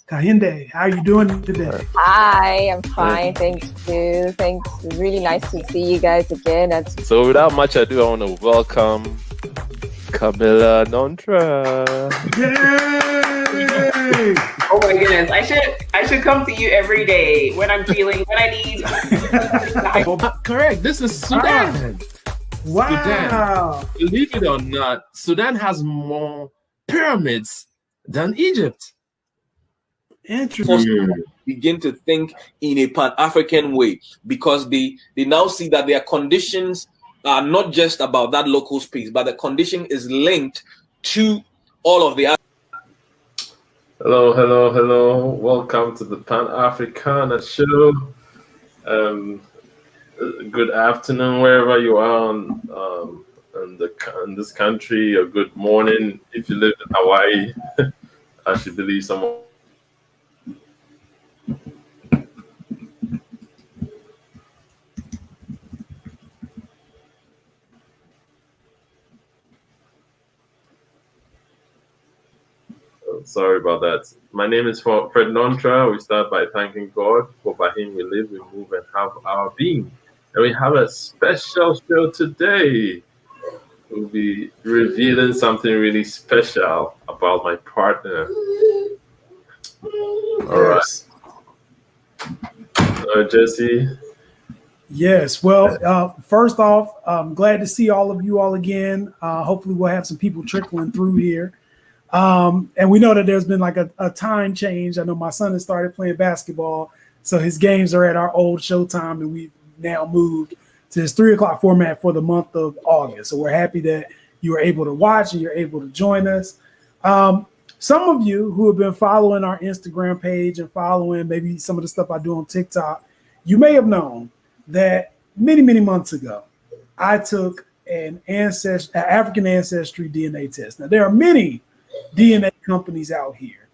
Kahinde. How are you doing today? Hi, I'm fine. Thanks, too. Thanks. It's really nice to see you guys again. So without much ado, I want to welcome Camilla Nontra. Yay! Oh my goodness. I should come to you every day when I need. Correct. This is Sudan. Wow. Sudan. Believe it or not, Sudan has more pyramids than Egypt. Interesting. Begin to think in a Pan-African way, because they now see that their conditions are not just about that local space, but the condition is linked to all of the other. Hello. Welcome to the Pan-Africana show. Good afternoon, wherever you are in this country, or good morning if you live in Hawaii. I should believe someone. Sorry about that. My name is Fred Nontra. We start by thanking God, for by Him we live, we move, and have our being. And we have a special show today. We'll be revealing something really special about my partner. All right. Jesse. Yes. Well, first off, I'm glad to see all of you all again. Hopefully we'll have some people trickling through here. And we know that there's been like a time change. I know my son has started playing basketball, so his games are at our old Showtime, and we've now moved to this 3:00 format for the month of August. So we're happy that you are able to watch and you're able to join us. Some of you who have been following our Instagram page and following maybe some of the stuff I do on TikTok, you may have known that many months ago, I took an African Ancestry DNA test. Now, there are many DNA companies out here,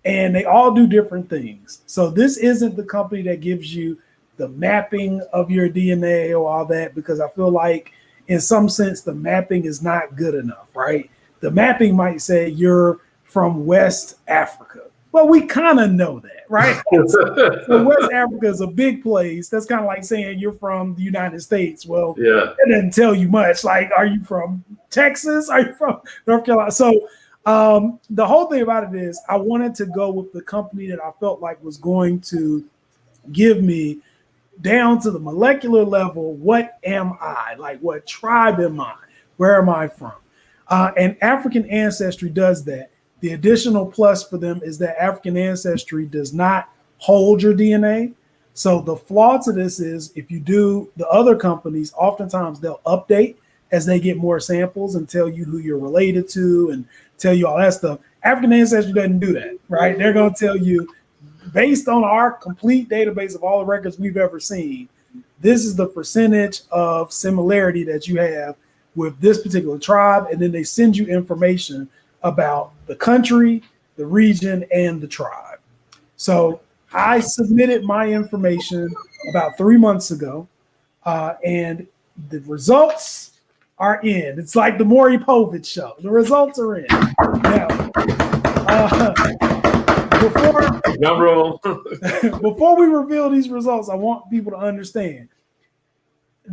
and they all do different things. So this isn't the company that gives you the mapping of your DNA or all that, because I feel like in some sense the mapping is not good enough, right? The mapping might say you're from West Africa. Well, we kind of know that, right? So West Africa is a big place. That's kind of like saying you're from the United States. Well, yeah, it doesn't tell you much. Like, are you from Texas? Are you from North Carolina? So the whole thing about it is I wanted to go with the company that I felt like was going to give me down to the molecular level, what am I? Like, what tribe am I? Where am I from? And African Ancestry does that. The additional plus for them is that African Ancestry does not hold your DNA. So the flaw to this is if you do the other companies, oftentimes they'll update as they get more samples and tell you who you're related to and tell you all that stuff. African Ancestry doesn't do that, right? They're going to tell you, based on our complete database of all the records we've ever seen, this is the percentage of similarity that you have with this particular tribe. And then they send you information about the country, the region, and the tribe. So I submitted my information about 3 months ago, and the results are in. It's like the Maury Povich show. The results are in. Now, before we reveal these results, I want people to understand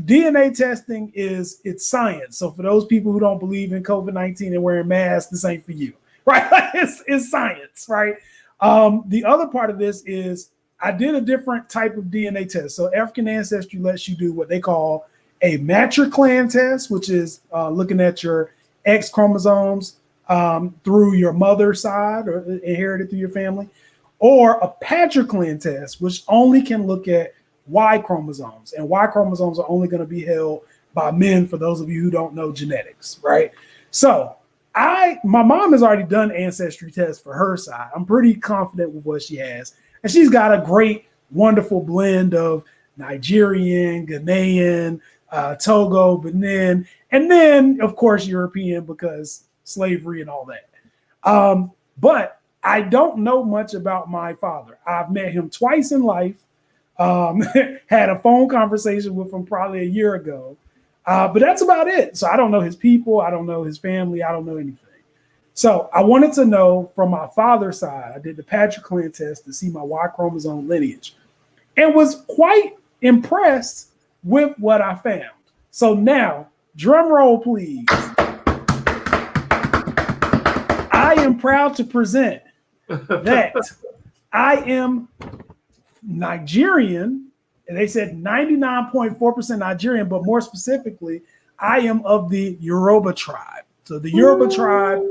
DNA testing it's science. So for those people who don't believe in COVID-19 and wearing masks, this ain't for you, right? It's science, right? The other part of this is I did a different type of DNA test. So African Ancestry lets you do what they call a matriclan test, which is looking at your X chromosomes through your mother's side or inherited through your family, or a patriclan test, which only can look at Y chromosomes, and Y chromosomes are only going to be held by men, for those of you who don't know genetics, right? So my mom has already done ancestry tests for her side. I'm pretty confident with what she has, and she's got a great, wonderful blend of Nigerian, Ghanaian, Togo, Benin, and then of course European, because slavery and all that. But I don't know much about my father. I've met him twice in life. Had a phone conversation with him probably a year ago, but that's about it. So I don't know his people, I don't know his family, I don't know anything. So I wanted to know from my father's side, I did the Patrick test to see my Y chromosome lineage and was quite impressed with what I found. So now, drum roll, please. I am proud to present that I am Nigerian, and they said 99.4% Nigerian, but more specifically, I am of the Yoruba tribe. So the Yoruba tribe,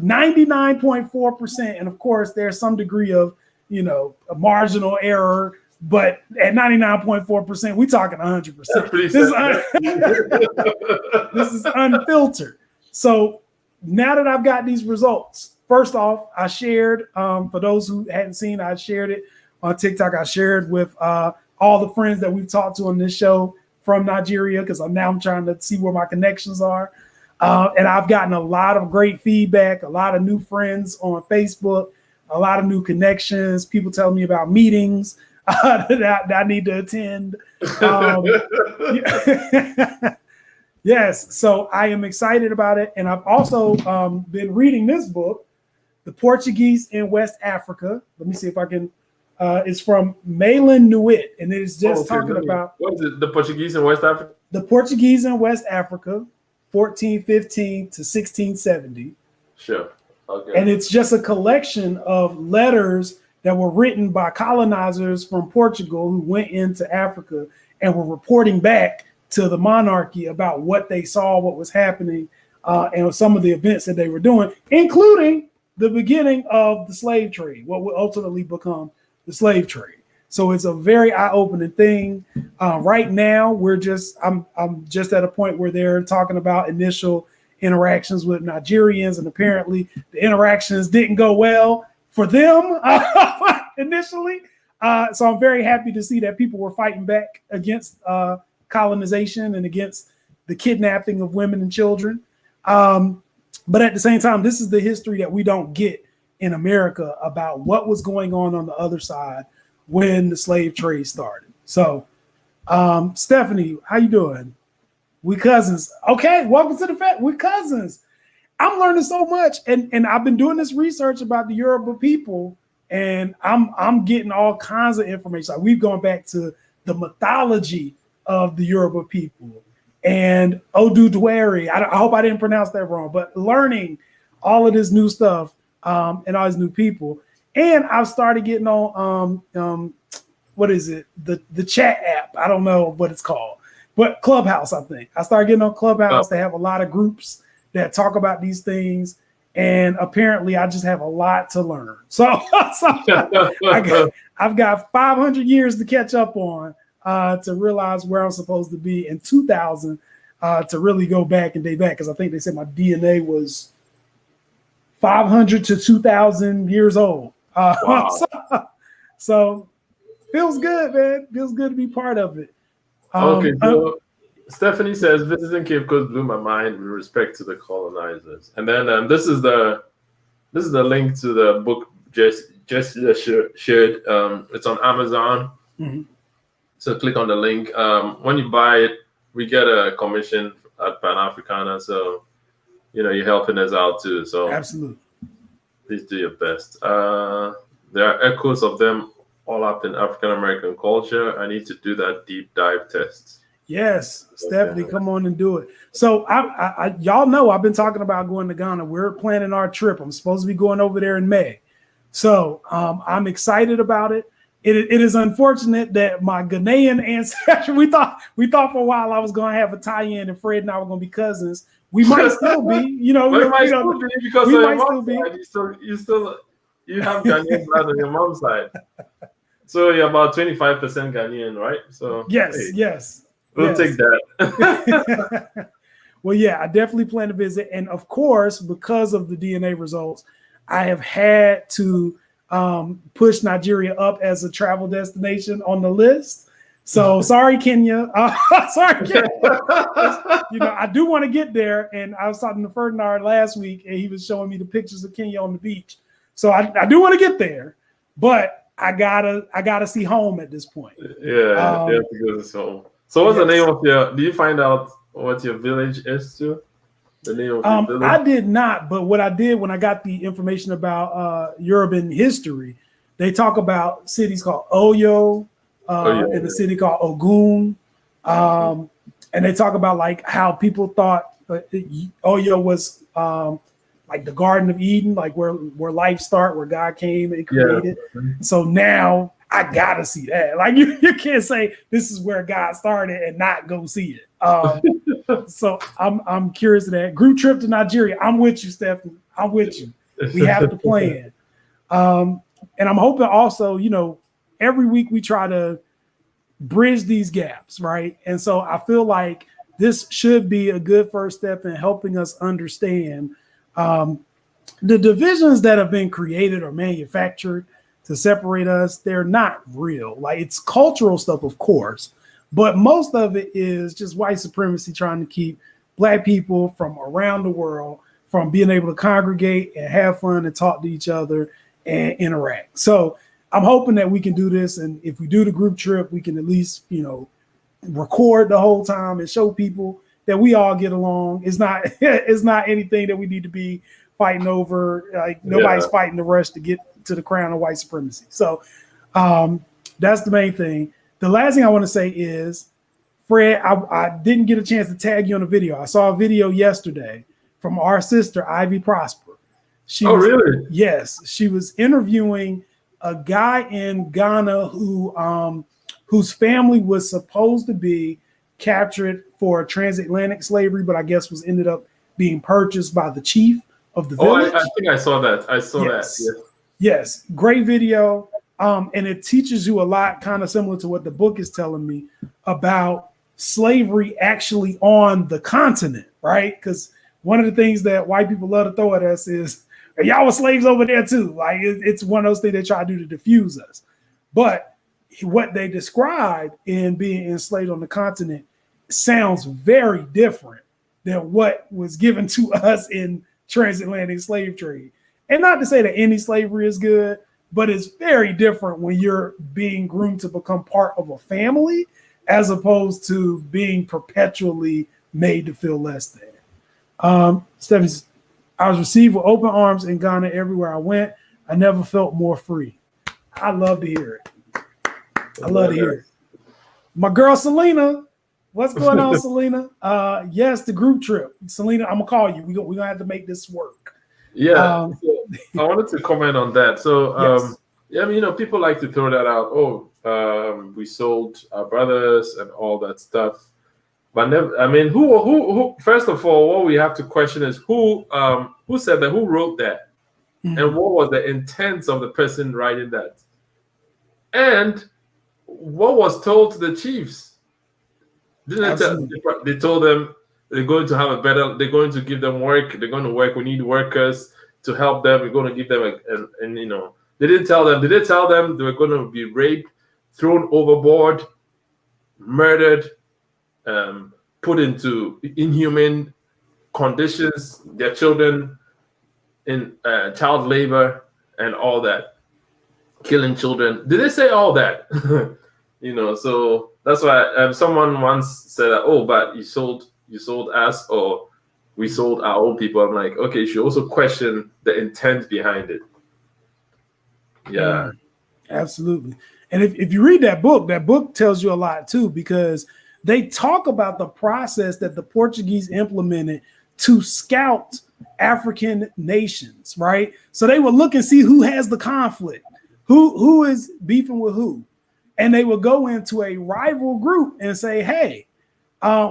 99.4%, and of course, there's some degree of, a marginal error, but at 99.4%, we're talking 100%. This is unfiltered. So now that I've got these results, first off, I shared, for those who hadn't seen, I shared it on TikTok. I shared with all the friends that we've talked to on this show from Nigeria, because I'm trying to see where my connections are. And I've gotten a lot of great feedback, a lot of new friends on Facebook, a lot of new connections, people telling me about meetings that I need to attend. Yes, so I am excited about it. And I've also been reading this book, The Portuguese in West Africa. Let me see if I can. It's from Malin Nuit, and it is just talking about. What is it? The Portuguese in West Africa? The Portuguese in West Africa, 1415 to 1670. Sure. Okay. And it's just a collection of letters that were written by colonizers from Portugal who went into Africa and were reporting back to the monarchy about what they saw, what was happening, and some of the events that they were doing, including the beginning of the slave trade, what will ultimately become the slave trade. So it's a very eye-opening thing. Right now, I'm just at a point where they're talking about initial interactions with Nigerians, and apparently the interactions didn't go well for them initially. So I'm very happy to see that people were fighting back against colonization and against the kidnapping of women and children. But at the same time, this is the history that we don't get in America about what was going on the other side when the slave trade started. So, Stephanie, how you doing? We cousins. Okay, welcome to the fact. We cousins. I'm learning so much, and I've been doing this research about the Yoruba people, and I'm getting all kinds of information. Like, we've gone back to the mythology of the Yoruba people and Oduduwari. I hope I didn't pronounce that wrong, but learning all of this new stuff and all these new people. And I've started getting on what is it? The chat app. I don't know what it's called, but Clubhouse, I think. I started getting on Clubhouse. They have a lot of groups that talk about these things. And apparently I just have a lot to learn. So I've got 500 years to catch up on to realize where I'm supposed to be in 2000 to really go back and date back. Because I think they said my DNA was 500 to 2,000 years old. Wow. So feels good, man. Feels good to be part of it. Okay, so Stephanie says, visiting Cape Coast blew my mind with respect to the colonizers. And then this is the link to the book Jess shared. It's on Amazon. Mm-hmm. So click on the link. When you buy it, we get a commission at Pan Africana. So, you're helping us out too. So absolutely. Please do your best. There are echoes of them all up in African American culture. I need to do that deep dive test. Yes, Stephanie, come on and do it. So I y'all know I've been talking about going to Ghana. We're planning our trip. I'm supposed to be going over there in May. So I'm excited about it. It is unfortunate that my Ghanaian ancestry, we thought for a while I was going to have a tie-in and Fred and I were going to be cousins. We might still be, we might still be. You have Ghanaian blood on your mom's side. So you're about 25% Ghanaian, right? So yes. We'll take that. Well, yeah, I definitely plan to visit. And of course, because of the DNA results, I have had to push Nigeria up as a travel destination on the list. So sorry, Kenya. Sorry, Kenya. I do want to get there. And I was talking to Ferdinand last week, and he was showing me the pictures of Kenya on the beach. So I do want to get there, but I gotta see home at this point. Yeah, you have to go to home. So what's the name of do you find out what your village is too? The name of the village? I did not, but what I did when I got the information about Yoruban history, they talk about cities called Oyo, and a city called Ogun, and they talk about like how people thought Oyo was like the Garden of Eden, like where life started, where God came and created. Yeah. So now I gotta see that. Like you can't say this is where God started and not go see it. So I'm curious of that. Group trip to Nigeria. I'm with you, Stephanie. I'm with you. We have to plan. And I'm hoping also, every week we try to bridge these gaps, right? And so I feel like this should be a good first step in helping us understand the divisions that have been created or manufactured to separate us. They're not real. Like, it's cultural stuff, of course, but most of it is just white supremacy trying to keep Black people from around the world from being able to congregate and have fun and talk to each other and interact. So I'm hoping that we can do this. And if we do the group trip, we can at least, record the whole time and show people that we all get along. It's not anything that we need to be fighting over. Like, nobody's fighting the rush to get to the crown of white supremacy. So that's the main thing. The last thing I want to say is, Fred, I didn't get a chance to tag you on a video. I saw a video yesterday from our sister, Ivy Prosper. Really? Yes. She was interviewing a guy in Ghana whose family was supposed to be captured for transatlantic slavery, but I guess ended up being purchased by the chief of the village. I think I saw that. Yes. Great video. And it teaches you a lot, kind of similar to what the book is telling me about slavery actually on the continent, right? Because one of the things that white people love to throw at us is, y'all were slaves over there too. Like, it's one of those things they try to do to diffuse us. But what they describe in being enslaved on the continent sounds very different than what was given to us in transatlantic slave trade. And not to say that any slavery is good, but it's very different when you're being groomed to become part of a family as opposed to being perpetually made to feel less than. Stephanie, I was received with open arms in Ghana everywhere I went. I never felt more free. I love to hear it. I love to hear it. My girl, Selena. What's going on, Selena? Yes, the group trip. Selena, I'm going to call you. We're going to have to make this work. Yeah. I wanted to comment on that. So, yes. People like to throw that out. We sold our brothers and all that stuff. But never, who? First of all, what we have to question is who said that, who wrote that, and what was the intent of the person writing that, and what was told to the chiefs. They told them they're going to have they're going to give them work. They're going to work. We need workers to help them. We're going to give them they didn't tell them. Did they tell them they were going to be raped, thrown overboard, murdered, put into inhuman conditions, their children in child labor and all that, killing children? Did they say all that? So that's why someone once said that, but you sold us, or we sold our own people. I'm like, okay, you should also question the intent behind it. Yeah. Absolutely. And if you read that book tells you a lot too, because they talk about the process that the Portuguese implemented to scout African nations, right? So they would look and see who has the conflict, who is beefing with who. And they would go into a rival group and say, hey,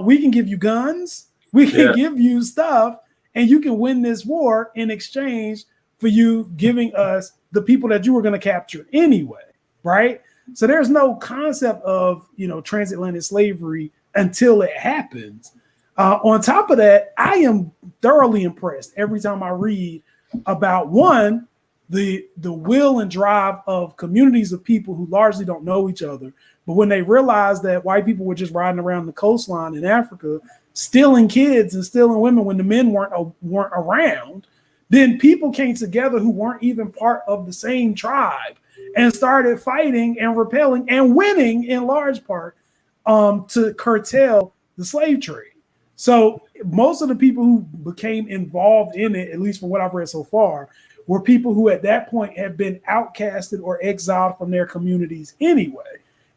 we can give you guns, we can give you stuff, and you can win this war in exchange for you giving us the people that you were going to capture anyway, right? So there's no concept of, transatlantic slavery until it happens. On top of that, I am thoroughly impressed every time I read about, one, the will and drive of communities of people who largely don't know each other. But when they realized that white people were just riding around the coastline in Africa, stealing kids and stealing women when the men weren't around, then people came together who weren't even part of the same tribe and started fighting and repelling and winning in large part to curtail the slave trade. So most of the people who became involved in it, at least from what I've read so far, were people who at that point had been outcasted or exiled from their communities anyway.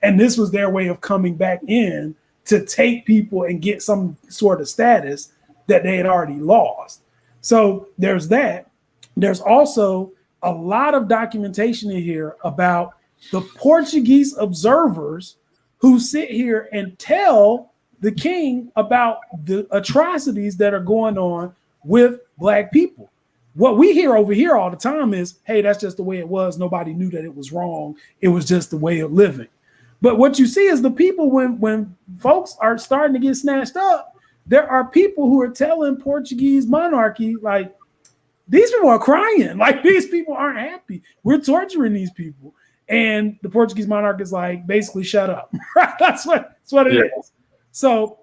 And this was their way of coming back in to take people and get some sort of status that they had already lost. So there's that. There's also a lot of documentation in here about the Portuguese observers who sit here and tell the king about the atrocities that are going on with Black people. What we hear over here all the time is, hey, that's just the way it was. Nobody knew that it was wrong. It was just the way of living. But what you see is the people, when folks are starting to get snatched up, there are people who are telling Portuguese monarchy, like, these people are crying. Like, these people aren't happy. We're torturing these people. And the Portuguese monarch is like, basically, shut up. That's what it is. So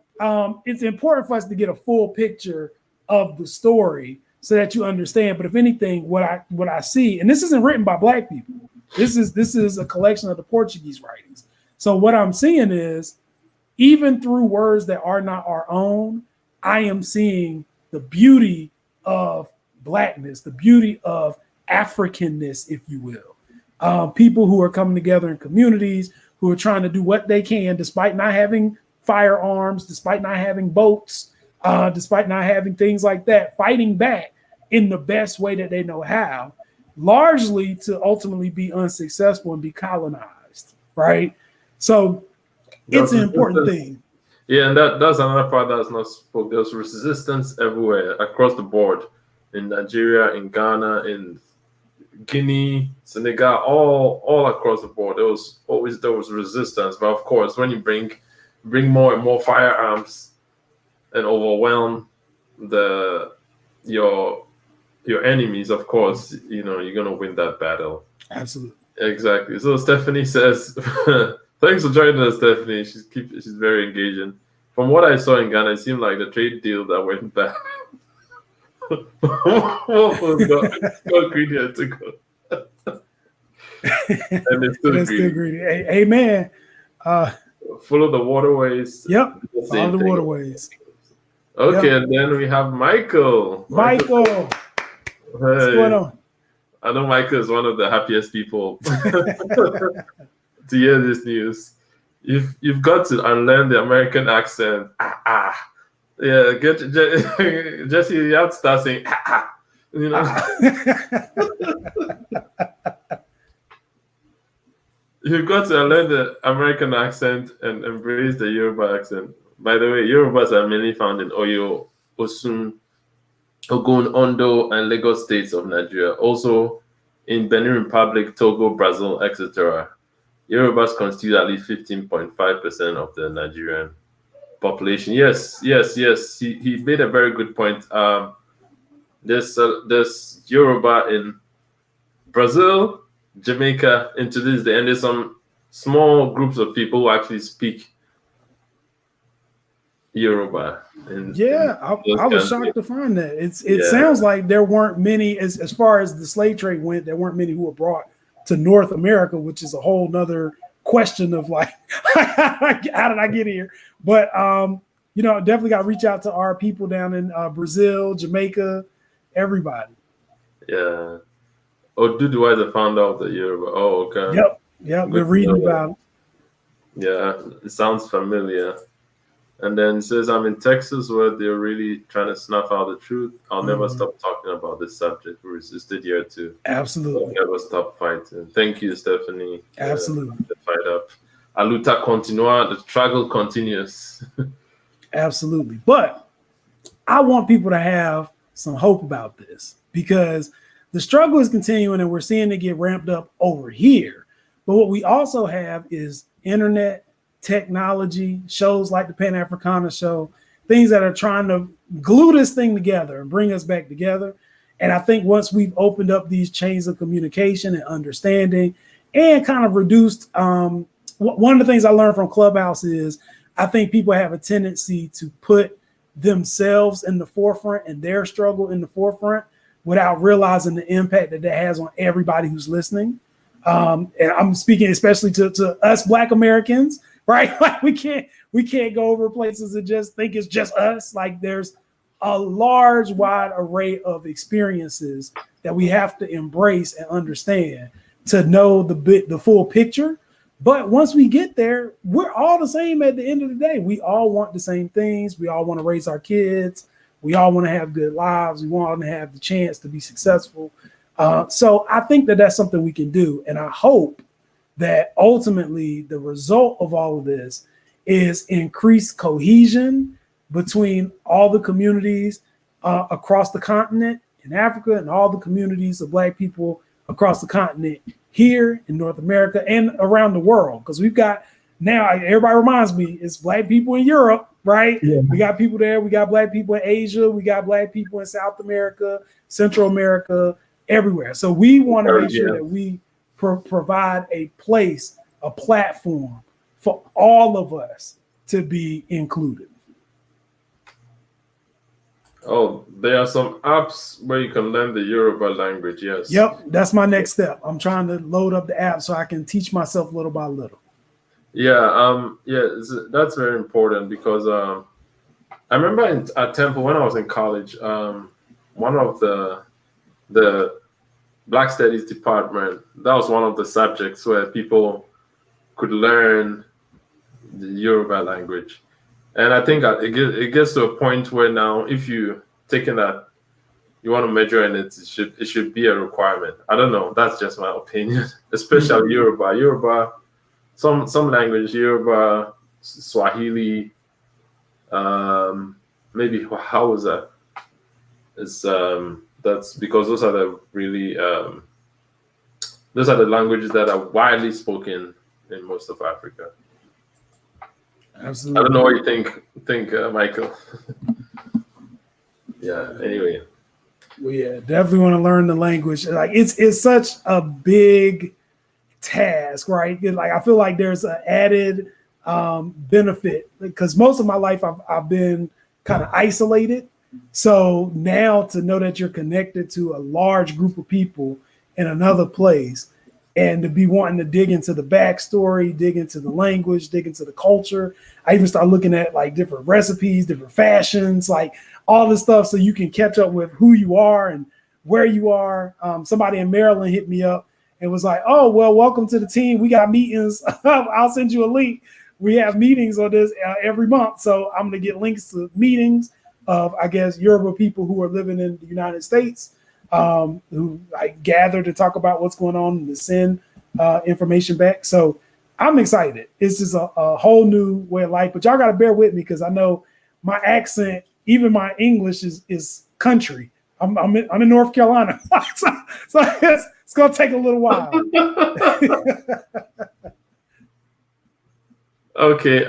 it's important for us to get a full picture of the story so that you understand. But if anything, what I see, and this isn't written by Black people. This is a collection of the Portuguese writings. So what I'm seeing is, even through words that are not our own, I am seeing the beauty of Blackness, the beauty of Africanness, if you will. People who are coming together in communities, who are trying to do what they can, despite not having firearms, despite not having boats, despite not having things like that, fighting back in the best way that they know how, largely to ultimately be unsuccessful and be colonized, right? So it's an important thing. Yeah, and that's another part that's not spoke. There's resistance everywhere across the board, in Nigeria, in Ghana, in Guinea, Senegal, all across the board. There was resistance. But of course, when you bring more and more firearms and overwhelm your enemies, of course, you're gonna win that battle. Absolutely. Exactly. So Stephanie says, thanks for joining us, Stephanie. She's very engaging. From what I saw in Ghana, it seemed like the trade deal that went bad. Got greedier to go. And it's still greedy. Amen. Follow the waterways. Yep. Follow the waterways. Okay, Yep. And then we have Michael. Michael. Hey. What's going on? I know Michael is one of the happiest people to hear this news. You've got to unlearn the American accent. Yeah, Jesse, you have to start saying You've got to unlearn the American accent and embrace the Yoruba accent. By the way, Yorubas are mainly found in Oyo, Osun, Ogun, Ondo, and Lagos states of Nigeria. Also in Benin Republic, Togo, Brazil, etc. Yorubas constitute at least 15.5% of the Nigerian population. Yes. He made a very good point. There's Yoruba in Brazil, Jamaica, into this day, and there's some small groups of people who actually speak Yoruba. I was shocked to find that. It sounds like there weren't many, as far as the slave trade went, there weren't many who were brought to North America, which is a whole nother question of like, how did I get here? But definitely got to reach out to our people down in Brazil, Jamaica, everybody. Yeah. Oh, Dudu is the founder of the Yoruba. Oh, okay. Yep. We're reading about it. Yeah, it sounds familiar. And then it says, I'm in Texas where they're really trying to snuff out the truth. I'll never stop talking about this subject. We resisted here too. Absolutely. I'll never stop fighting. Thank you, Stephanie. Absolutely. Fight up. A luta continua. The struggle continues. Absolutely. But I want people to have some hope about this, because the struggle is continuing and we're seeing it get ramped up over here. But what we also have is internet, technology, shows like the Pan-Africana show, things that are trying to glue this thing together and bring us back together. And I think once we've opened up these chains of communication and understanding and kind of reduced, one of the things I learned from Clubhouse is I think people have a tendency to put themselves in the forefront and their struggle in the forefront without realizing the impact that has on everybody who's listening. And I'm speaking especially to us Black Americans, right? Like we can't go over places and just think it's just us. Like there's a large, wide array of experiences that we have to embrace and understand to know the full picture. But once we get there, we're all the same at the end of the day. We all want the same things. We all want to raise our kids. We all want to have good lives. We want to have the chance to be successful. So I think that that's something we can do. And I hope that ultimately the result of all of this is increased cohesion between all the communities across the continent in Africa and all the communities of Black people across the continent here in North America and around the world. Because we've got now, everybody reminds me, it's Black people in Europe, right? Yeah. We got people there. We got Black people in Asia. We got Black people in South America, Central America, everywhere. So we want to make sure that we provide a place, a platform for all of us to be included. Oh, there are some apps where you can learn the Yoruba language. Yes. Yep, that's my next step. I'm trying to load up the app so I can teach myself little by little. Yeah, that's very important because I remember at Temple when I was in college, one of the Black Studies department, that was one of the subjects where people could learn the Yoruba language. And I think it gets to a point where now, if you taking that, you want to major in it, it should be a requirement. I don't know. That's just my opinion. Especially Yoruba, some language, Yoruba, Swahili. Maybe how was that? It's that's because those are the really those are the languages that are widely spoken in most of Africa. Absolutely. I don't know what you think, Michael. Yeah. Anyway. Well, yeah, definitely want to learn the language. Like it's such a big task, right? Like I feel like there's an added benefit because most of my life I've been kind of isolated. So now to know that you're connected to a large group of people in another place, and to be wanting to dig into the backstory, dig into the language, dig into the culture. I even start looking at like different recipes, different fashions, like all this stuff so you can catch up with who you are and where you are. Somebody in Maryland hit me up and was like, oh, well, welcome to the team. We got meetings. I'll send you a link. We have meetings on this every month. So I'm going to get links to meetings of, I guess, Yoruba people who are living in the United States. Who like gather to talk about what's going on and to send information back. So I'm excited. It's just a whole new way of life, but y'all got to bear with me because I know my accent, even my English is country. I'm in North Carolina. so it's going to take a little while. Okay.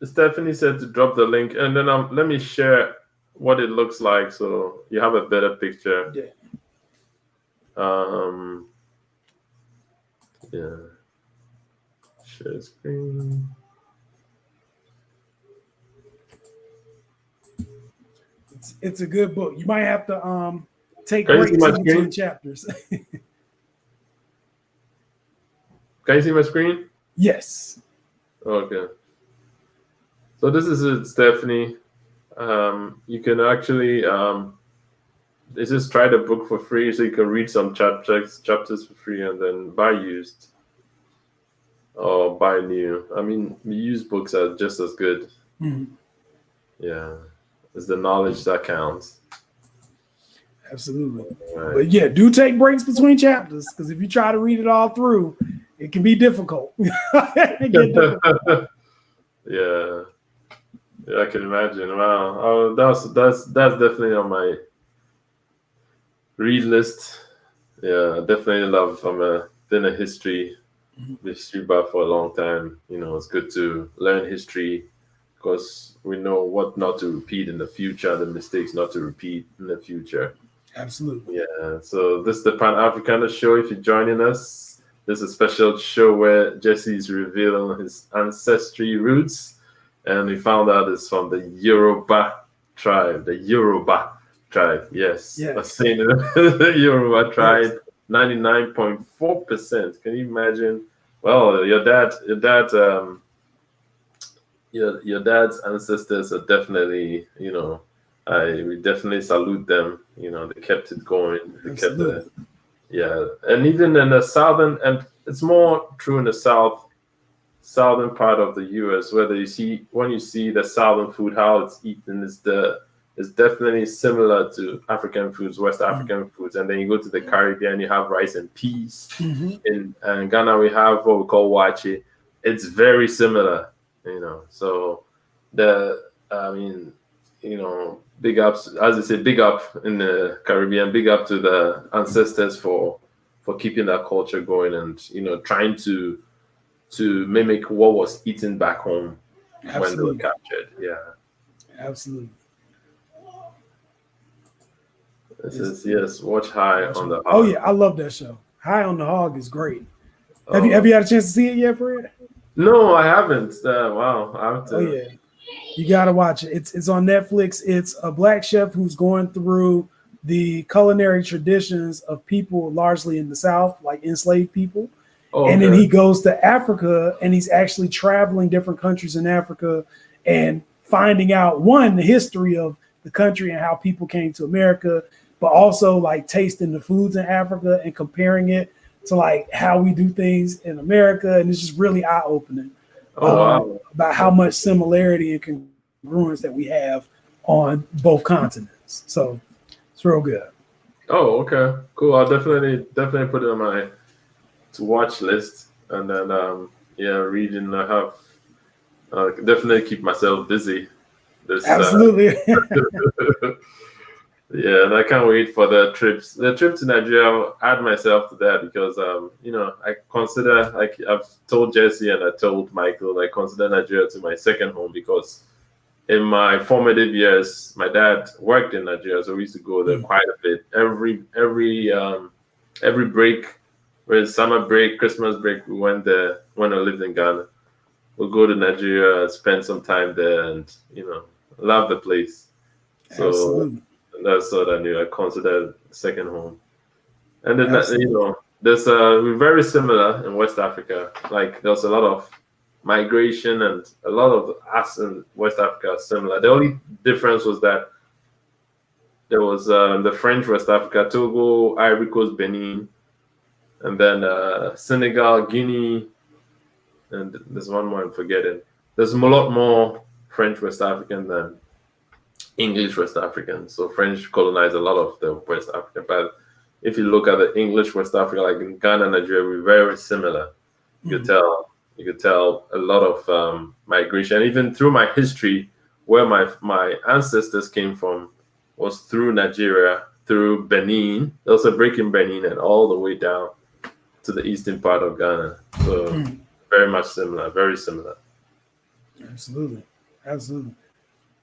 Stephanie said to drop the link and then let me share what it looks like so you have a better picture. Yeah. Yeah. Share screen. It's a good book. You might have to take Can you breaks see my in between screen? chapters. Can you see my screen? Yes. Okay. So this is it, Stephanie. You can actually just try the book for free, so you can read some chapters for free, and then buy used or buy new. I mean, used books are just as good. Mm-hmm. Yeah, it's the knowledge that counts. Absolutely. Right. But yeah, do take breaks between chapters because if you try to read it all through, it can be difficult. It get difficult. Yeah. Yeah, I can imagine. Wow. Oh, that's definitely on my read list. Yeah, I definitely love. Been a history buff for a long time. You know, it's good to learn history because we know what not to repeat in the future, the mistakes not to repeat in the future. Absolutely. Yeah. So this is the Pan-Africanist show. If you're joining us, this is a special show where Jesse is revealing his ancestry roots. And we found out it's from the Yoruba tribe. The Yoruba tribe, yes. I'm saying the Yoruba tribe, 99.4%. Can you imagine? Well, your dad your dad's ancestors are definitely, we definitely salute them. They kept it going. They kept the, yeah, and even in the southern, and it's more true in the southern part of the U.S. whether when you see the southern food, how it's eaten is definitely similar to African foods, West African foods, and then you go to the Caribbean, you have rice and peas. In Ghana, we have what we call wache. It's very similar, So big ups, as I say, big up in the Caribbean, big up to the ancestors for keeping that culture going and trying to mimic what was eaten back home when they were captured. Yeah, absolutely. This is watch High on the Hog. Oh yeah, I love that show. High on the Hog is great. Have you had a chance to see it yet, Fred? No, I haven't. Wow, I have to. Oh yeah, you gotta watch it. It's on Netflix. It's a black chef who's going through the culinary traditions of people largely in the South, like enslaved people. And then he goes to Africa and he's actually traveling different countries in Africa and finding out, one, the history of the country and how people came to America, but also like tasting the foods in Africa and comparing it to like how we do things in America. And it's just really eye-opening about how much similarity and congruence that we have on both continents. So it's real good. Oh, okay. Cool. I'll definitely put it on my to watch list, and then reading. I have definitely keep myself busy. Absolutely. Yeah, and I can't wait for the trips. The trip to Nigeria, I'll add myself to that because I consider, like I've told Jesse and I told Michael, I consider Nigeria to my second home because in my formative years, my dad worked in Nigeria, so we used to go there quite a bit. Every break. Whereas summer break, Christmas break, we went there when I lived in Ghana. We'll go to Nigeria, spend some time there, and love the place. So absolutely. That's what I knew. I consider second home. And then there's we're very similar in West Africa. Like there's a lot of migration, and a lot of us in West Africa are similar. The only difference was that there was the French West Africa, Togo, Ivory Coast, Benin. And then Senegal, Guinea, and there's one more I'm forgetting. There's a lot more French West African than English West African. So French colonized a lot of the West Africa. But if you look at the English West Africa, like in Ghana, Nigeria, we're very similar. You could tell a lot of migration. Even through my history, where my ancestors came from was through Nigeria, through Benin. There was a break in Benin and all the way down to the eastern part of Ghana. So very much similar, very similar. Absolutely.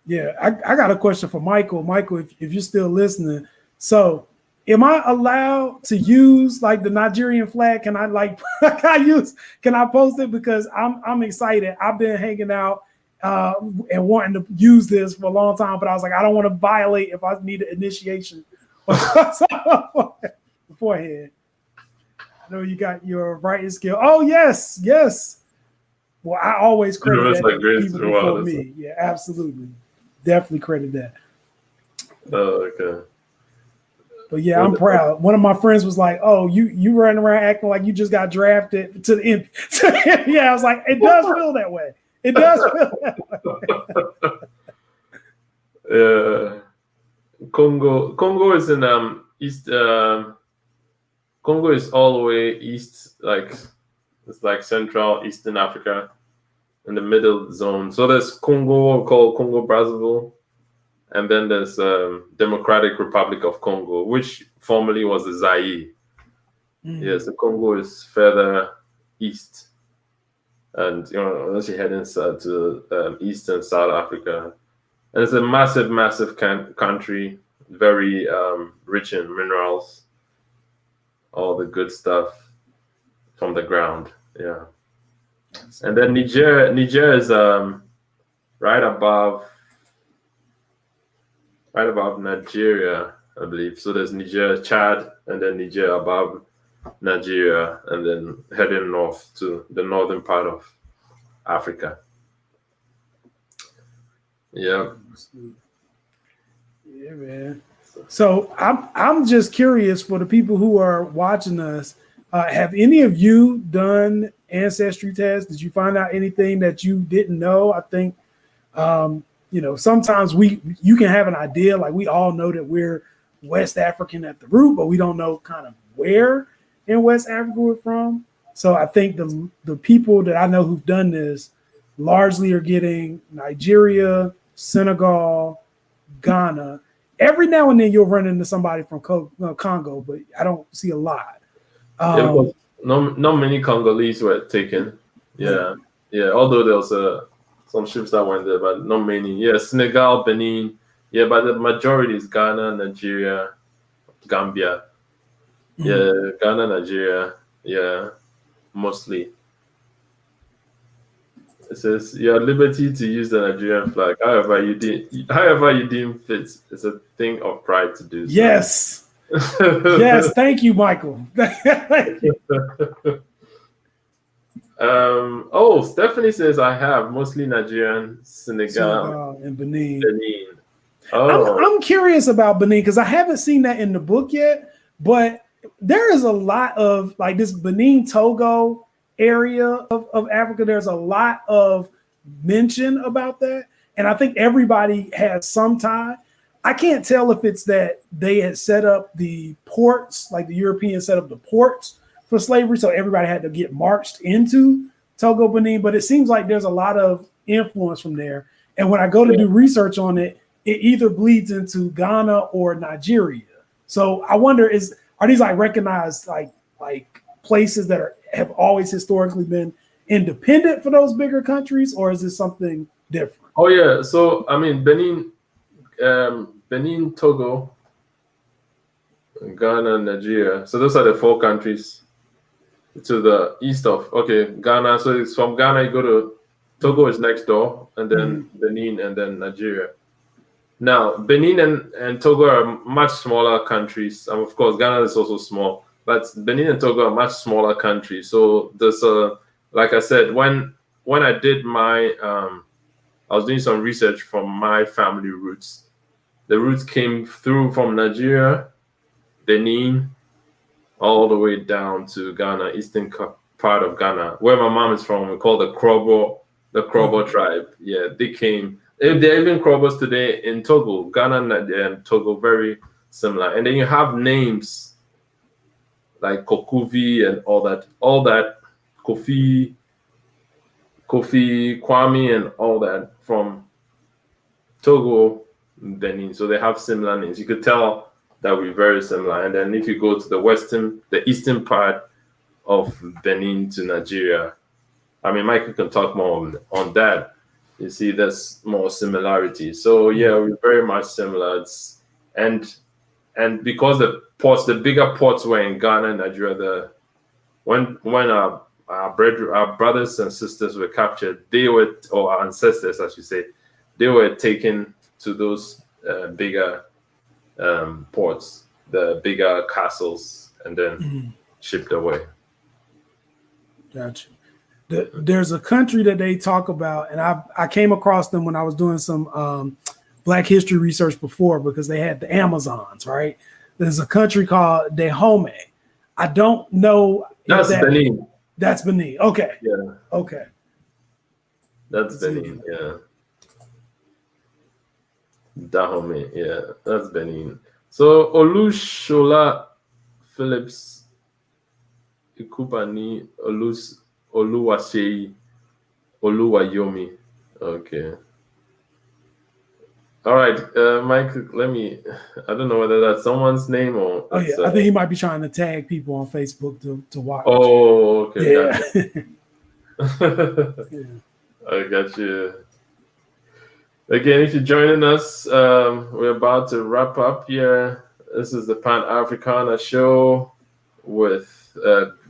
Yeah, I got a question for Michael. Michael, if you're still listening. So am I allowed to use like the Nigerian flag? Can I can I post it? Because I'm excited. I've been hanging out and wanting to use this for a long time, but I was like, I don't want to violate if I need an initiation beforehand. I know you got your writing skill. Oh, yes. Well, I always credit that to people before me. Yeah, absolutely. Definitely credit that. Oh, okay. But yeah, I'm proud. One of my friends was like, "Oh, you running around acting like you just got drafted to the end." Yeah, I was like, "It does feel that way. It does feel that way." Yeah, Congo is in east. Congo is all the way east, like it's like Central Eastern Africa, in the middle zone. So there's Congo, called Congo Brazzaville, and then there's Democratic Republic of Congo, which formerly was the Zaire. Yes, the Congo is further east, and unless you head inside to East and South Africa, and it's a massive country, very rich in minerals. All the good stuff from the ground, yeah. And then Niger is right above Nigeria, I believe. So there's Niger, Chad, and then Niger above Nigeria, and then heading north to the northern part of Africa. Yeah. Yeah, man. So I'm just curious for the people who are watching us. Have any of you done ancestry tests? Did you find out anything that you didn't know? I think sometimes you can have an idea, like we all know that we're West African at the root, but we don't know kind of where in West Africa we're from. So I think the people that I know who've done this largely are getting Nigeria, Senegal, Ghana. Every now and then you'll run into somebody from Congo, but I don't see a lot. Because not many Congolese were taken. Yeah. Although there was some ships that went there, but not many. Yeah, Senegal, Benin. Yeah, but the majority is Ghana, Nigeria, Gambia. Yeah, Ghana, Nigeria. Yeah, mostly. It says you are at liberty to use the Nigerian flag. However you deem fit. It's a thing of pride to do so. Yes. Yes, thank you, Michael. Stephanie says I have mostly Nigerian, Senegal and Benin. Oh, I'm curious about Benin because I haven't seen that in the book yet, but there is a lot of like this Benin Togo area of Africa. There's a lot of mention about that, and I think everybody has some tie. I can't tell if it's that they had set up the ports, like the Europeans set up the ports for slavery, so everybody had to get marched into Togo, Benin, but it seems like there's a lot of influence from there. And when I go to do research on it, it either bleeds into Ghana or Nigeria. So I wonder, are these like recognized like places that have always historically been independent for those bigger countries, or is this something different? Oh yeah, so I mean Benin, Togo, Ghana, Nigeria. So those are the 4 countries to the east of Ghana. So it's from Ghana you go to Togo is next door, and then Benin, and then Nigeria. Now Benin and Togo are much smaller countries, and of course Ghana is also small, but Benin and Togo are much smaller countries. So there's like I said, when I did my I was doing some research from my family roots. The roots came through from Nigeria, Benin, all the way down to Ghana, eastern part of Ghana, where my mom is from. We call the Krobo tribe. Yeah, they came. There are even Krobos today in Togo, Ghana and Togo, very similar. And then you have names like Kokuvi and all that, Kofi, Kwame, and all that from Togo, Benin. So they have similar names. You could tell that we're very similar. And then if you go to the eastern part of Benin to Nigeria, I mean, Michael can talk more on that. You see, there's more similarity. So yeah, we're very much similar. And because the bigger ports were in Ghana and Nigeria, when our brothers and sisters were captured, or our ancestors, I should say, they were taken to those bigger ports, the bigger castles, and then shipped away. Gotcha. There's a country that they talk about, and I came across them when I was doing some Black history research before, because they had the Amazons, right? There's a country called Dahomey. I don't know. That's Benin. That's Benin. Okay. Yeah. Okay. That's Benin. Yeah. Dahomey. Yeah, that's Benin. So Olushola Phillips Ikupani Oluwaseyi Oluwayomi. Okay. All right, Mike, I don't know whether that's someone's name or... I think he might be trying to tag people on Facebook to watch. Oh, okay. Yeah. Yeah. I got you. Again, if you're joining us, we're about to wrap up here. This is the Pan-Africana show with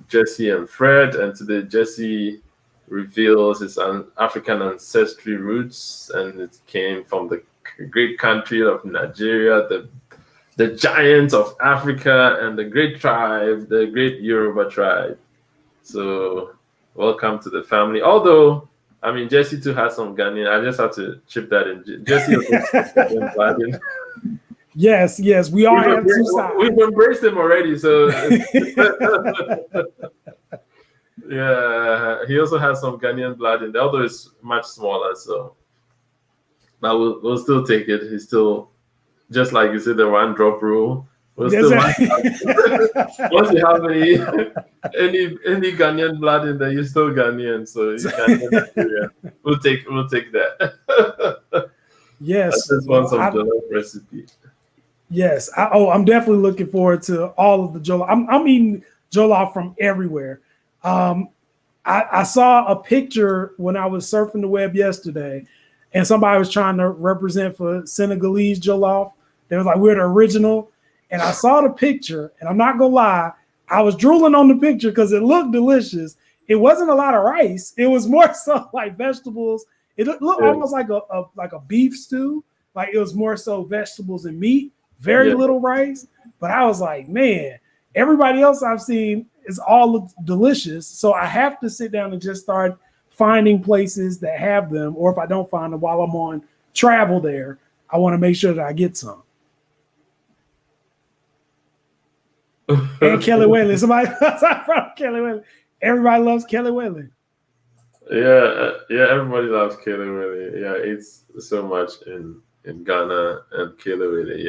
Jesse and Fred, and today Jesse reveals his African ancestry roots, and it came from the great country of Nigeria, the giants of Africa, and the great tribe, the great Yoruba tribe. So welcome to the family. Although I mean, Jesse too has some Ghanaian. I just have to chip that in. Jesse also has Ghanaian blood in. Yes, we all have two sides. We've embraced him already, so yeah. He also has some Ghanaian blood in there, although it's much smaller. So, but we'll still take it. He's still, just like you said, the one drop rule. We'll still once you have any Ghanaian blood in there, you're still Ghanaian. So you Ghanaian, we'll take that. Yes, I just want some jollof recipe. Yes. I'm definitely looking forward to all of the jollof. I'm eating jollof from everywhere. I saw a picture when I was surfing the web yesterday, and somebody was trying to represent for Senegalese jollof. They was like, we're the original. And I saw the picture, and I'm not gonna lie, I was drooling on the picture because it looked delicious. It wasn't a lot of rice. It was more so like vegetables. It looked almost like a beef stew. Like it was more so vegetables and meat, very little rice. But I was like, man, everybody else I've seen is all delicious. So I have to sit down and just start finding places that have them. Or if I don't find them while I'm on travel there, I want to make sure that I get some. And Kelly Whalen. Somebody from Kelly Whalen. Everybody loves Kelly Whalen. Yeah, everybody loves Kelly Whalen. Yeah, it's so much in Ghana and Kelly Whalen.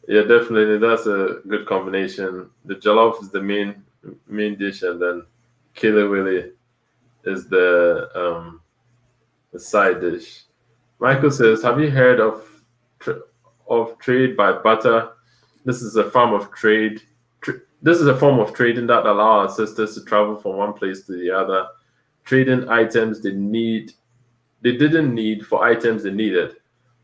Yeah, definitely. That's a good combination. The jollof is the main dish, and then Kelly Whalen is the side dish. Michael says, "Have you heard of trade by barter? This is a form of trade. This is a form of trading that allows our sisters to travel from one place to the other, trading items they didn't need for items they needed.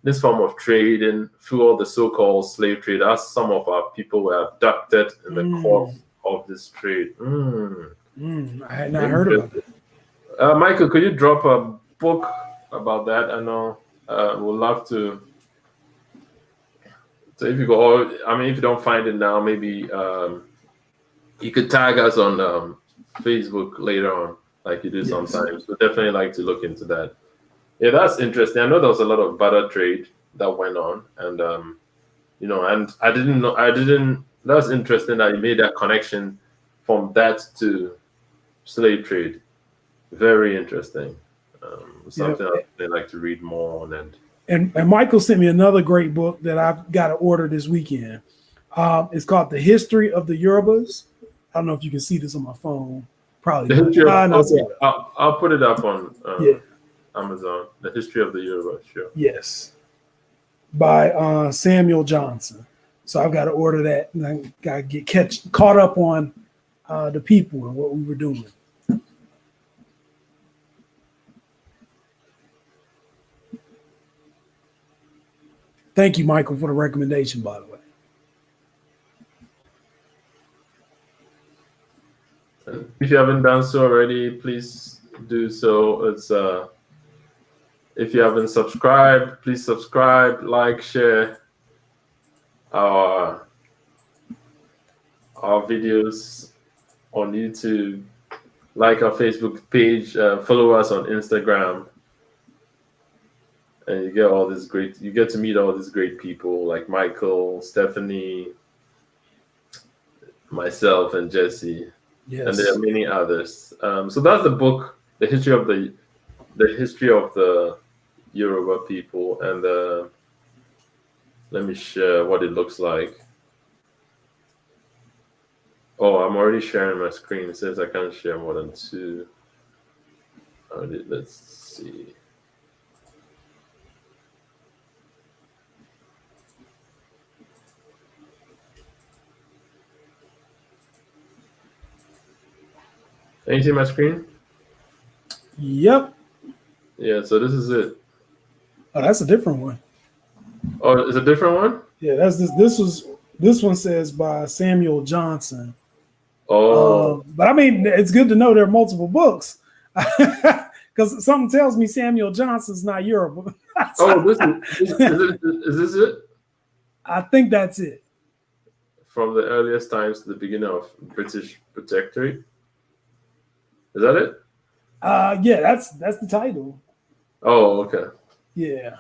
This form of trading through all the so-called slave trade, as some of our people were abducted in the course of this trade." I had not heard about that. Michael, could you drop a book about that? I know we'd love to. So if you go, if you don't find it now, maybe you could tag us on Facebook later on, like you do sometimes. We'd definitely like to look into that. Yeah, that's interesting. I know there was a lot of barter trade that went on, and and I didn't know. That's interesting that you made that connection from that to slave trade. Very interesting. Something I'd like to read more on. And Michael sent me another great book that I've got to order this weekend. It's called The History of the Yorubas. I don't know if you can see this on my phone. Probably. I'll put it up on Amazon. The History of the Yorubas. Sure. Yes. By Samuel Johnson. So I've got to order that, and I got to get caught up on the people and what we were doing. Thank you, Michael, for the recommendation, by the way. If you haven't done so already, please do so. It's if you haven't subscribed, please subscribe, like, share our videos on YouTube, like our Facebook page, follow us on Instagram. And you get to meet all these great people like Michael, Stephanie, myself, and Jesse. Yes. And there are many others. So that's the book, the history of the Yoruba people. And let me share what it looks like. Oh, I'm already sharing my screen. It says I can't share more than 2. Let's see. Can you see my screen? Yep. Yeah, so this is it. Oh, that's a different one. Oh, it's a different one? Yeah, that's this one says by Samuel Johnson. Oh. But I mean, it's good to know there are multiple books. Because something tells me Samuel Johnson's not Yoruba. Oh, is this it? I think that's it. From the earliest times to the beginning of British Protectorate. Is that it? Yeah, that's the title. Oh, okay. Yeah.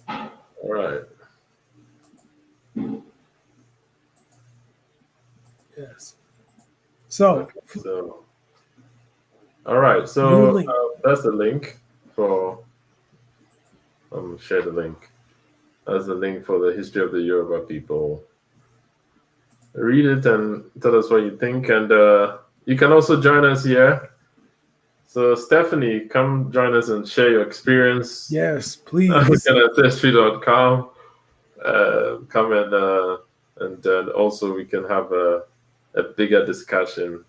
All right. Yes. So, So, all right. new So link. that's the link for. Share the link. That's the link for the history of the Yoruba people. Read it and tell us what you think, and you can also join us here. So, Stephanie, come join us and share your experience. Yes, please. AfricanAncestry.com. Come and also we can have a bigger discussion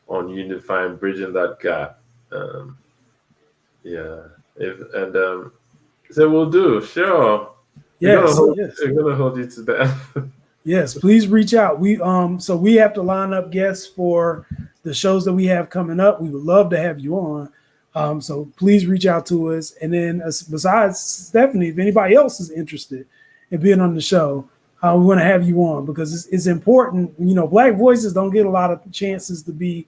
on unifying, bridging that gap. Yeah, so we'll do. Sure. Yes, We're gonna hold you to that. yes. Please reach out. So we have to line up guests for the shows that we have coming up. We would love to have you on. So please reach out to us. And then besides Stephanie, if anybody else is interested in being on the show, we want to have you on because it's important. You know, Black voices don't get a lot of chances to be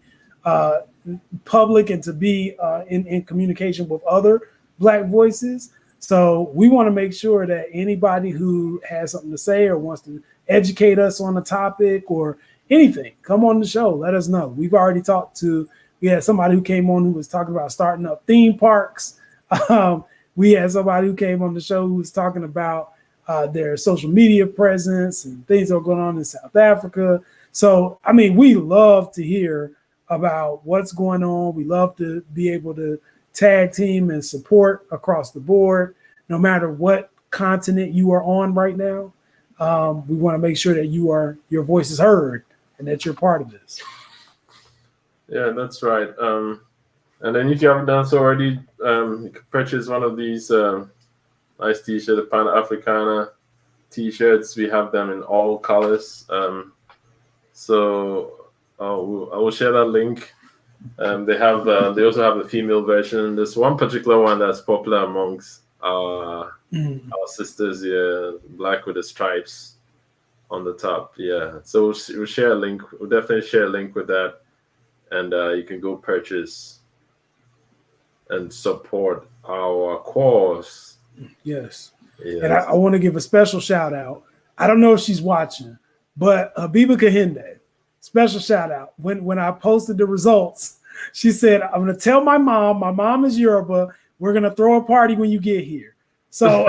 public and to be in communication with other Black voices. So we want to make sure that anybody who has something to say or wants to educate us on a topic or anything, come on the show. Let us know. We had somebody who came on who was talking about starting up theme parks. We had somebody who came on the show who was talking about their social media presence and things that are going on in South Africa. So, I mean, we love to hear about what's going on. We love to be able to tag team and support across the board, no matter what continent you are on right now. We want to make sure that your voice is heard and that you're part of this. Yeah, that's right. And then if you haven't done so already, you can purchase one of these nice t-shirts, the Pan-Africana t-shirts. We have them in all colors. So I will share that link. They also have the female version. There's one particular one that's popular amongst our sisters here, black with the stripes on the top. Yeah, so we'll share a link. We'll definitely share a link with that, and you can go purchase and support our cause. Yes. And I want to give a special shout out. I don't know if she's watching, but Habiba Kahinde, special shout out. When I posted the results, she said, I'm going to tell my mom is Yoruba. We're going to throw a party when you get here. So,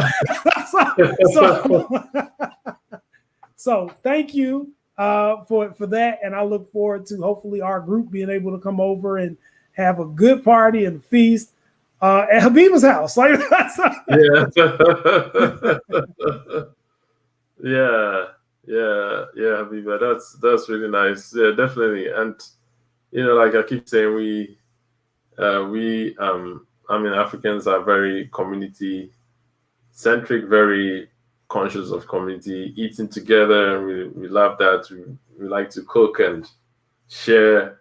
so thank you for that. And I look forward to hopefully our group being able to come over and have a good party and feast at Habiba's house. Like, yeah, Habiba. That's really nice. Yeah, definitely. And like I keep saying, Africans are very community centric, very conscious of community, eating together, and we love that. We like to cook and share,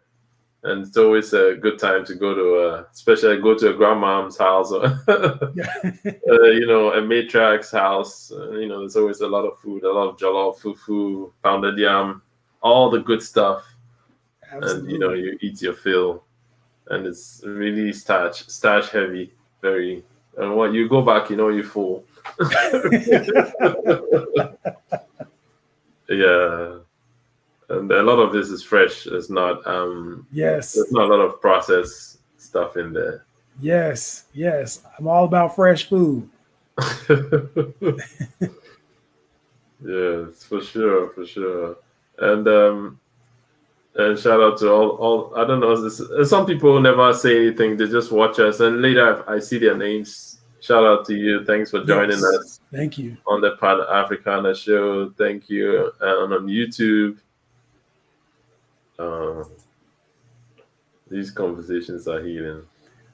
and it's always a good time to especially go to a grandmom's house or a matriarch's house. There's always a lot of food, a lot of jollof, fufu, pounded yam, all the good stuff. Absolutely. And you eat your fill, and it's really starch heavy, very. And when you go back, you're full. Yeah, and a lot of this is fresh. It's not. Yes. There's not a lot of processed stuff in there. Yes. I'm all about fresh food. Yes, for sure. And shout out to all. I don't know. Some people never say anything. They just watch us, and later I see their names. Shout out to you. Thanks for joining us. Thank you. On the Pan-Africana show. Thank you. And on YouTube. These conversations are healing.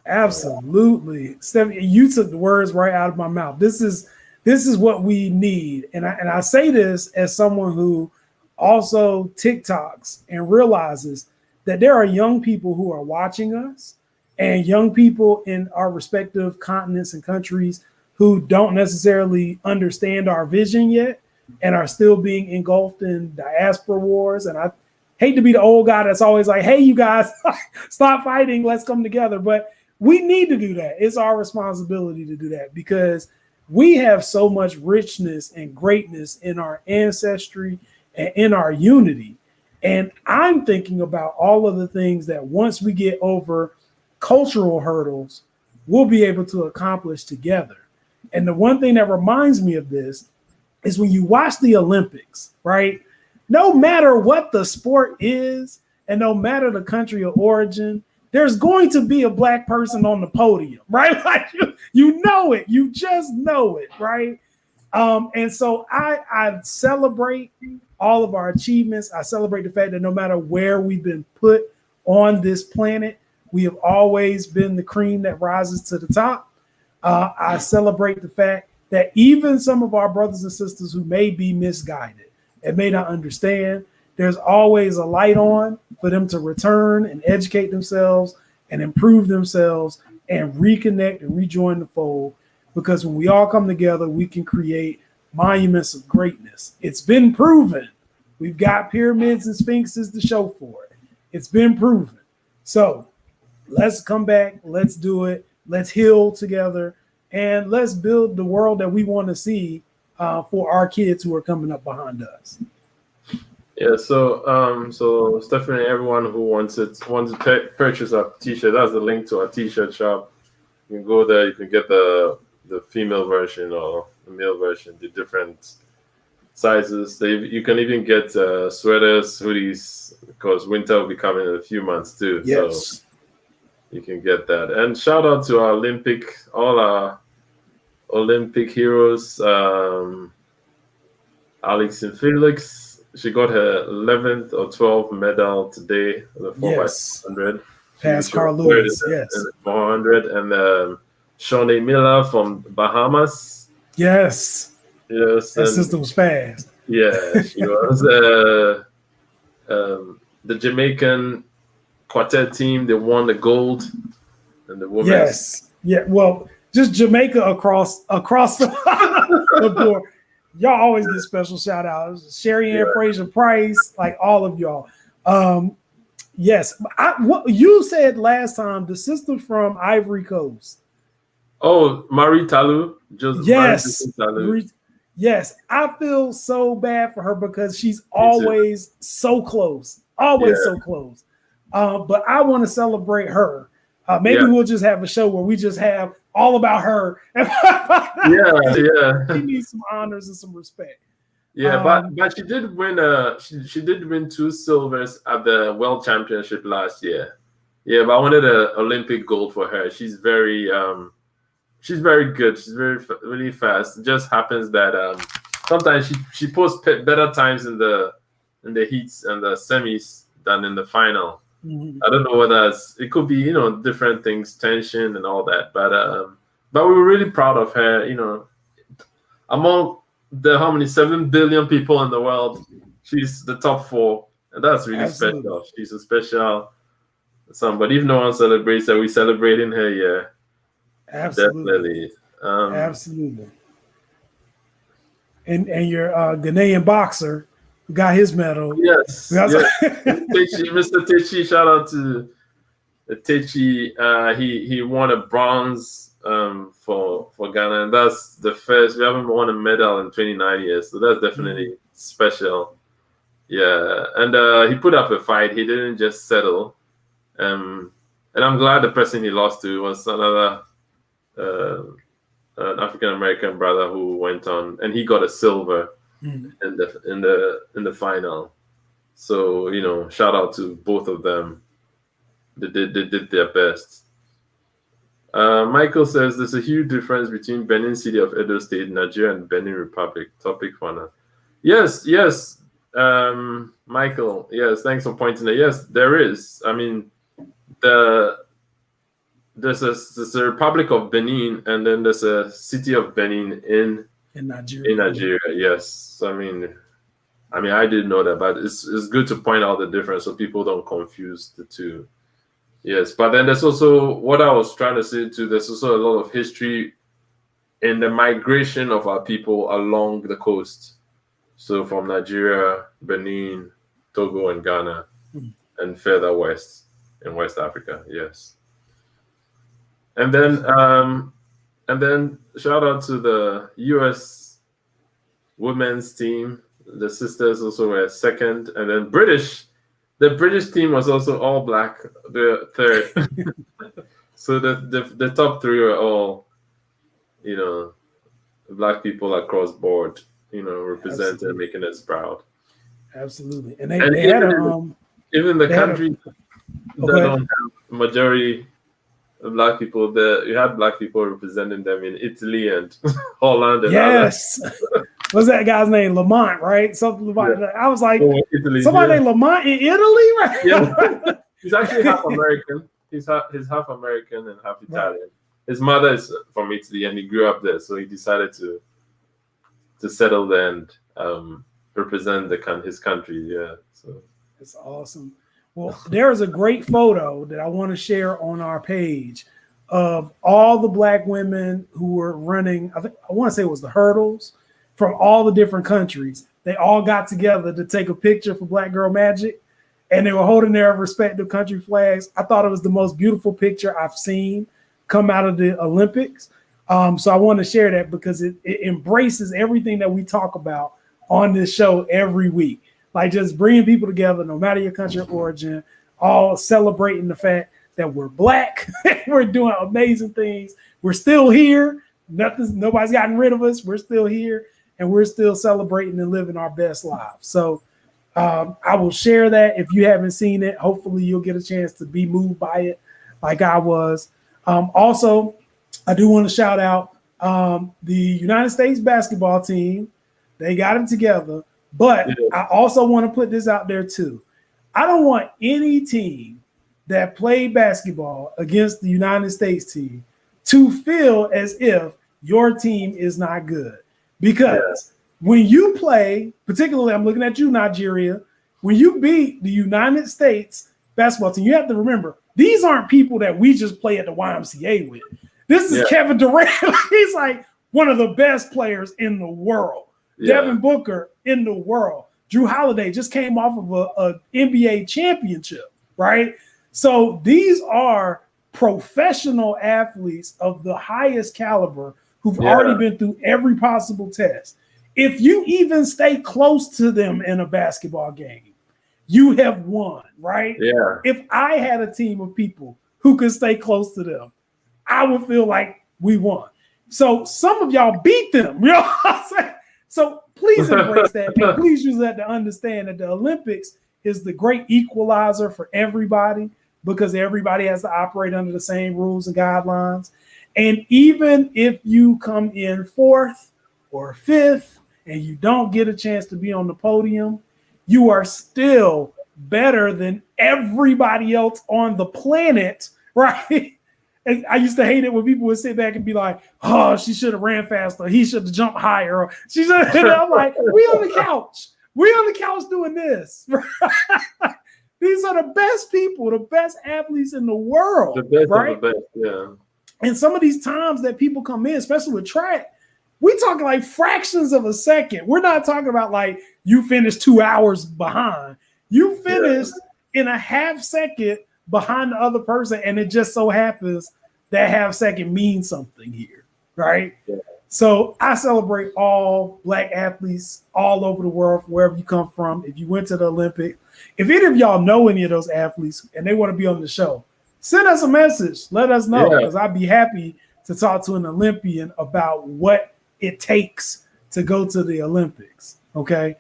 Absolutely. Stephanie, you took the words right out of my mouth. This is what we need. And I say this as someone who also TikToks and realizes that there are young people who are watching us and young people in our respective continents and countries who don't necessarily understand our vision yet, and are still being engulfed in diaspora wars. And I hate to be the old guy that's always like, hey, you guys, stop fighting, let's come together. But we need to do that. It's our responsibility to do that because we have so much richness and greatness in our ancestry and in our unity. And I'm thinking about all of the things that once we get over cultural hurdles, we'll be able to accomplish together. And the one thing that reminds me of this is when you watch the Olympics, right? No matter what the sport is, and no matter the country of origin, there's going to be a Black person on the podium, right? Like you know it, you just know it, right? And so I celebrate all of our achievements. I celebrate the fact that no matter where we've been put on this planet, we have always been the cream that rises to the top. I celebrate the fact that even some of our brothers and sisters who may be misguided and may not understand, there's always a light on for them to return and educate themselves and improve themselves and reconnect and rejoin the fold. Because when we all come together, we can create monuments of greatness. It's been proven. We've got pyramids and sphinxes to show for it. It's been proven. So let's come back. Let's do it. Let's heal together. And let's build the world that we want to see for our kids who are coming up behind us. Yeah, so Stephanie, everyone who wants to purchase a t-shirt, that's the link to our t-shirt shop. You can go there, you can get the female version or the male version, the different sizes. You can even get sweaters, hoodies, because winter will be coming in a few months too. Yes. So you can get that. And shout out to all our Olympic heroes, Alex and Felix. She got her 11th or 12th medal today, the 4x100. Past Carl Lewis, yes. 400, and Shawnee Miller from Bahamas. Yes. Yes. That sister was fast. Yeah, she was. The Jamaican quartet team, they won the gold, and the women. Yes. Yeah. Well, just Jamaica across the board. Y'all always get special shout outs. Sherry Ann Fraser Price, like all of y'all. Yes. What you said last time, the sister from Ivory Coast. Oh, Marie Talou. Yes. Yes. I feel so bad for her because she's always so close. Always so close. But I want to celebrate her. Maybe we'll just have a show where we just have all about her. She needs some honors and some respect. Yeah, but she did win. She did win 2 silvers at the World Championship last year. Yeah, but I wanted an Olympic gold for her. She's very good. She's really fast. It just happens that sometimes she posts better times in the heats and the semis than in the final. Mm-hmm. I don't know whether it could be different things, tension and all that, but we were really proud of her. Among the 7 billion people in the world, she's the top 4, and that's really special. She's a special somebody. If no one celebrates her, we celebrating her. Yeah, absolutely, definitely, absolutely. And your Ghanaian boxer who got his medal. Yes. Mr. Techi, shout out to Techi. He won a bronze for Ghana, and that's the first. We haven't won a medal in 29 years, so that's definitely special. Yeah, and he put up a fight. He didn't just settle. And I'm glad the person he lost to was another an African American brother who went on, and he got a silver in the final. So shout out to both of them. They did their best. Michael says there's a huge difference between Benin City of Edo State, Nigeria, and Benin Republic. Topic for now. Yes, Michael. Yes, thanks for pointing it. Yes, there is. I mean, there's a Republic of Benin, and then there's a city of Benin in Nigeria. In Nigeria, yes. I mean, I didn't know that, but it's good to point out the difference so people don't confuse the two. Yes, but then there's also what I was trying to say too. There's also a lot of history in the migration of our people along the coast. So from Nigeria, Benin, Togo, and Ghana, and further west in West Africa. Yes. And then shout out to the U.S. women's team. The sisters also were second, and then the British team was also all black, the third. So the top three were all, black people across board, representing and making us proud. Absolutely. And they had even the countries that don't have majority of black people, you had black people representing them in Italy and Holland. And yes. What's that guy's name? Lamont, right? Something Lamont. Yeah. I was like, Italy, somebody named Lamont in Italy, right? Yeah. He's actually half American. He's half American and half Italian. Right. His mother is from Italy, and he grew up there, so he decided to settle there and represent his country. Yeah, so it's awesome. Well, there is a great photo that I want to share on our page of all the black women who were running. I want to say it was the hurdles from all the different countries. They all got together to take a picture for Black Girl Magic, and they were holding their respective country flags. I thought it was the most beautiful picture I've seen come out of the Olympics. So I want to share that because it embraces everything that we talk about on this show every week. Like just bringing people together, no matter your country of origin, all celebrating the fact that we're black, we're doing amazing things. We're still here. Nobody's gotten rid of us. We're still here, and we're still celebrating and living our best lives. So I will share that. If you haven't seen it, hopefully you'll get a chance to be moved by it like I was. Also, I do want to shout out the United States basketball team. They got it together. But I also want to put this out there too. I don't want any team that played basketball against the United States team to feel as if your team is not good. Because when you play, particularly I'm looking at you, Nigeria, when you beat the United States basketball team, you have to remember, these aren't people that we just play at the YMCA with. This is Kevin Durant. He's like one of the best players in the world. Devin Booker in the world. Drew Holiday just came off of a NBA championship, right? So these are professional athletes of the highest caliber who've already been through every possible test. If you even stay close to them in a basketball game, you have won, right? Yeah. If I had a team of people who could stay close to them, I would feel like we won. So some of y'all beat them, you know what I'm saying? So please embrace that, and please use that to understand that the Olympics is the great equalizer for everybody because everybody has to operate under the same rules and guidelines. And even if you come in fourth or fifth and you don't get a chance to be on the podium, you are still better than everybody else on the planet, right? And I used to hate it when people would sit back and be like, oh, she should have ran faster. He should have jumped higher. Or she should have, I'm like, we on the couch. We on the couch doing this. These are the best people, the best athletes in the world. The best right? of the best, yeah. And some of these times that people come in, especially with track, we talking like fractions of a second. We're not talking about like you finished 2 hours behind. You finished in a half second behind the other person, and it just so happens that half second means something here, right? Yeah. So I celebrate all black athletes all over the world, wherever you come from. If you went to the Olympics, if any of y'all know any of those athletes and they want to be on the show, send us a message. Let us know because I'd be happy to talk to an Olympian about what it takes to go to the Olympics. Okay.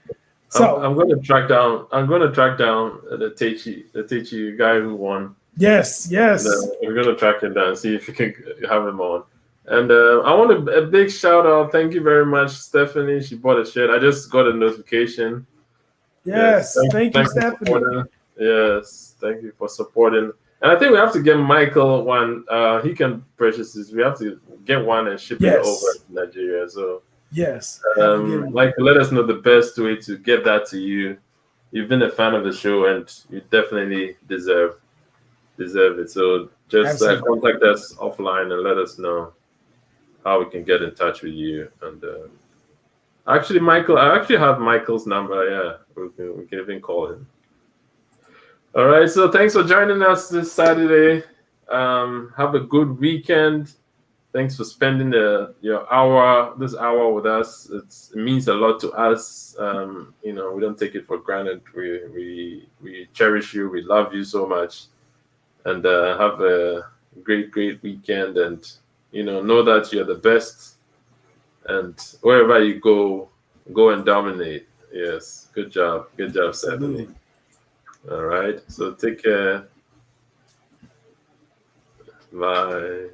So I'm going to track down. The Techi guy who won. Yes. We're going to track him down and see if we can have him on. And I want a big shout out. Thank you very much, Stephanie. She bought a shirt. I just got a notification. Yes. Thank you, Stephanie. Yes. Thank you for supporting. And I think we have to get Michael one. He can purchase this. We have to get one and ship it over to Nigeria. So. Yes. Like, let us know the best way to get that to you. You've been a fan of the show, and you definitely deserve it. So just contact us offline and let us know how we can get in touch with you. And Actually, Michael, I actually have Michael's number. Yeah, we can even call him. All right. So thanks for joining us this Saturday. Have a good weekend. Thanks for spending this hour with us. It means a lot to us. We don't take it for granted. We cherish you. We love you so much. And have a great weekend. And know that you're the best. And wherever you go and dominate. Yes, good job, Stephanie. All right. So take care. Bye.